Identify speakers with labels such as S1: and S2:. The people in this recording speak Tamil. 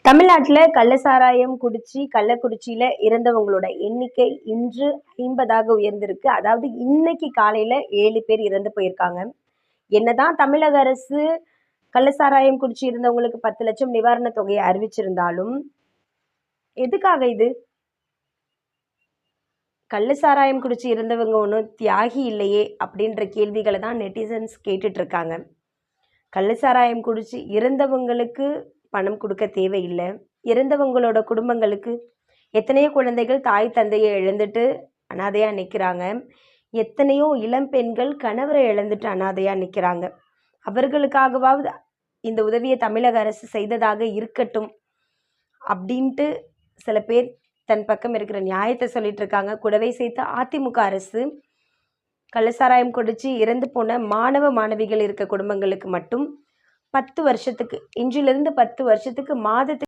S1: தமிழ்நாட்டில் கள்ளசாராயம் குடிச்சு கள்ளக்குறிச்சியில இறந்தவங்களோட எண்ணிக்கை இன்று 50ஆக உயர்ந்திருக்கு. அதாவது இன்னைக்கு காலையில 7 பேர் இறந்து போயிருக்காங்க. என்னதான் தமிழக அரசு கள்ளசாராயம் குடிச்சு இருந்தவங்களுக்கு 10 லட்சம் நிவாரண தொகையை அறிவிச்சிருந்தாலும் எதுக்காக இது? கள்ளசாராயம் குடிச்சு இருந்தவங்க ஒன்றும் தியாகி இல்லையே அப்படின்ற கேள்விகளை தான் நெட்டிசன்ஸ் கேட்டுட்டு இருக்காங்க. கள்ளசாராயம் குடிச்சு இறந்தவங்களுக்கு பணம் கொடுக்க தேவையில்லை. இறந்தவங்களோட குடும்பங்களுக்கு எத்தனையோ குழந்தைகள் தாய் தந்தையை இழந்துட்டு அனாதையாக நிற்கிறாங்க. எத்தனையோ இளம் பெண்கள் கணவரை இழந்துட்டு அனாதையாக நிற்கிறாங்க. அவர்களுக்காகவாவது இந்த உதவியை தமிழக அரசு செய்ததாக இருக்கட்டும் அப்படின்ட்டு சில பேர் தன் பக்கம் இருக்கிற நியாயத்தை சொல்லிட்டு இருக்காங்க. கூடவே சேர்த்து அதிமுக அரசு கள்ளசாராயம் குடிச்சு இறந்து போன மாணவ மாணவிகள் இருக்க குடும்பங்களுக்கு மட்டும் 10 வருஷத்துக்கு இன்றிலிருந்து 10 வருஷத்துக்கு மாதத்துக்கு